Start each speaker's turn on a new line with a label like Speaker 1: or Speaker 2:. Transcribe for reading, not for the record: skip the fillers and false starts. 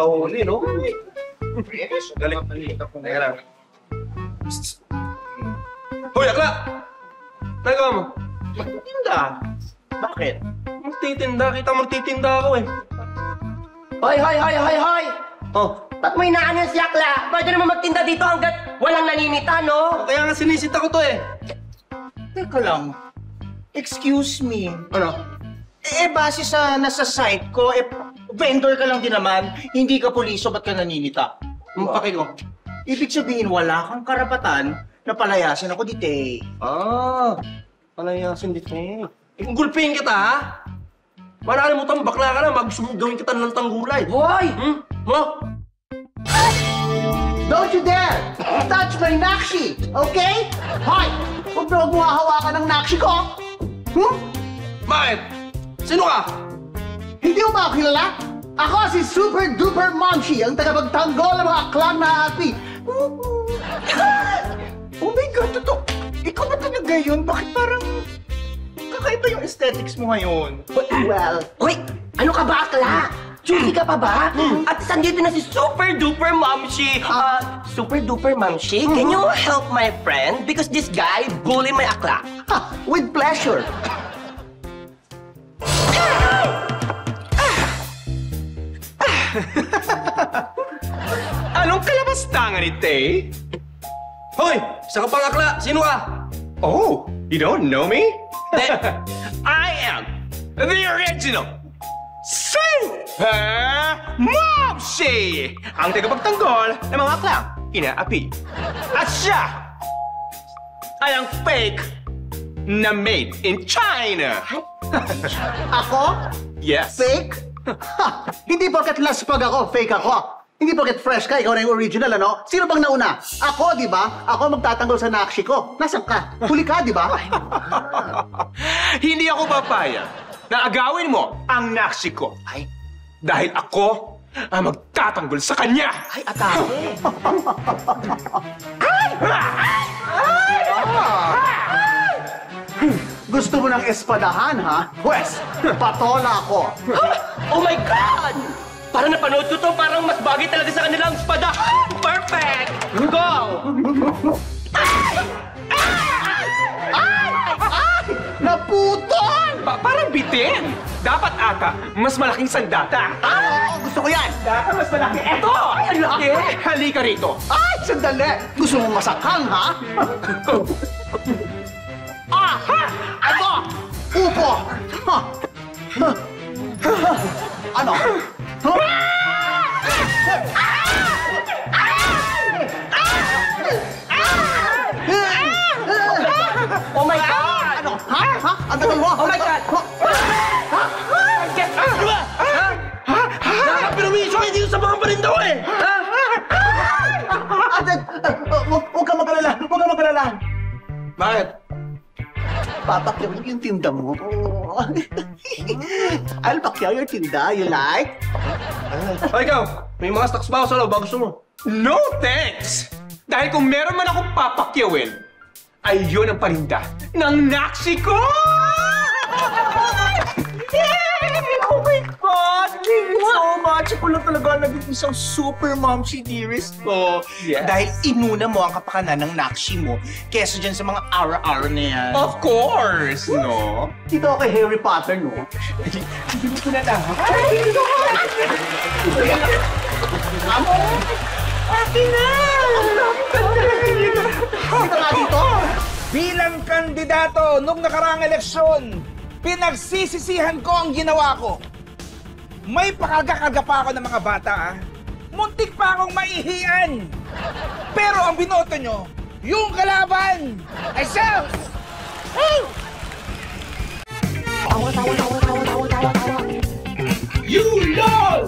Speaker 1: nakahuli, no? Yes, galing. Teka lang. Hoy, akla! Nagawa mo?
Speaker 2: Magtitinda. Bakit?
Speaker 1: Magtitinda. Kita mo, magtitinda ako eh.
Speaker 3: Hoy!
Speaker 1: Oh,
Speaker 3: Ba't mo inaanin si Akla? Pwede naman magtinda dito hanggat walang naninita, no?
Speaker 1: kaya nga sinisita ko to eh.
Speaker 2: Teka lang. Excuse me.
Speaker 1: Ano?
Speaker 2: Base sa nasa site ko, vendor ka lang din naman. Hindi ka puliso, ba't ka naninita?
Speaker 1: Ang pake ko.
Speaker 2: Ibig sabihin, wala kang karapatan na palayasin ako dito eh.
Speaker 1: Ah, palayasin dito eh. Gulping kita, ha? Manalimutan, bakla ka na. Gawin kita ng tanggulay.
Speaker 3: Hoy!
Speaker 1: Mo?
Speaker 4: Don't you dare touch my nakshi, okay? Hoy! Huwag na huwag mo hahawakan ng nakshi ko!
Speaker 1: Bakit? Sino ka?
Speaker 4: Hindi mo ba ako kilala? Ako si Super Duper Momshi, ang tagapagtanggol ng mga clan na happy.
Speaker 2: Oh my God, totoo. Ikaw ba talaga yun? Bakit parang kakaiba yung aesthetics mo ngayon?
Speaker 4: Well,
Speaker 3: Hoy! Ano ka ba, Akla? Juicy ka pa ba? At sandito na si Super Duper Momshi. Super Duper Momshi, can you help my friend? Because this guy bully my Akla.
Speaker 4: with pleasure.
Speaker 5: Anong kalabastangan ni Tay?
Speaker 1: Hoy! Isa ka pang akla. Sino ka?
Speaker 5: Oh, you don't know me?
Speaker 1: Eh,
Speaker 5: I am the original Super Momshi! Ang tagapagtanggol ng mga aklang inaapi. At siya ay ang fake na made in China.
Speaker 4: Ako?
Speaker 5: Yes.
Speaker 4: Fake? Ha! Hindi porket laspag ako, fake ako. Hindi porket fresh ka, ikaw na yung original, ano? Sino bang nauna? Ako, di ba? Ako magtatanggol sa nakshi ko. Nasaan ka? Huli ka, di ba?
Speaker 5: Hindi ako papayag na agawin mo ang naksi ko.
Speaker 4: Ay.
Speaker 5: Dahil ako ang magtatanggol sa kanya.
Speaker 3: Ay, atake.
Speaker 4: Gusto mo ng espadahan, ha? Pwes, patola ako.
Speaker 3: Oh my God! Parang napanood ko to, parang mas bagay talaga sa kanilang espada. Perfect! Go!
Speaker 4: Naputol!
Speaker 5: Parang bitin. Dapat ata, mas malaking sandata.
Speaker 4: Gusto ko yan!
Speaker 5: Dapat mas malaki. Eto! Ay, ang laki! Halika rito.
Speaker 4: Ay, sandali! Gusto mo masakang, ha?
Speaker 5: Aha!
Speaker 4: Ano? Upo! Ha? Ha? Ano?
Speaker 3: Oh my God!
Speaker 4: Ano? Ha? Ha? Ang tagal mo?
Speaker 3: Oh my God!
Speaker 1: Nakapiramisyo kayo dito sa mga parindaw eh!
Speaker 4: Huwag ka magalala! Huwag ka magalala!
Speaker 1: Bakit?
Speaker 4: Papakyaw yung tinda mo. I'll pakyaw your tinda. You like?
Speaker 1: O ikaw, may mga stocks ba ako sa loob? Ba gusto mo?
Speaker 5: No thanks! Dahil kung meron man akong papakyawin, ay yun ang parinda ng naksi ko!
Speaker 2: Oh my God! Thank you so much! Ako lang talaga naging isang super momshi dearest ko.
Speaker 5: Yes.
Speaker 2: Dahil inuna mo ang kapakanan ng nakshi mo kesa dyan sa mga ara-ara na yan.
Speaker 5: Of course, no?
Speaker 4: Dito ako kay Harry Potter, no?
Speaker 5: Hindi ko na lahat.
Speaker 2: Akin na!
Speaker 4: Dito nga dito!
Speaker 6: Bilang kandidato nung nakaraang eleksyon, pinagsisisihan ko ang ginawa ko. May pakaga-kaga pa ako ng mga bata, ah. Muntik pa akong maihian. Pero ang binoto nyo, yung kalaban, ay self!
Speaker 5: You lost!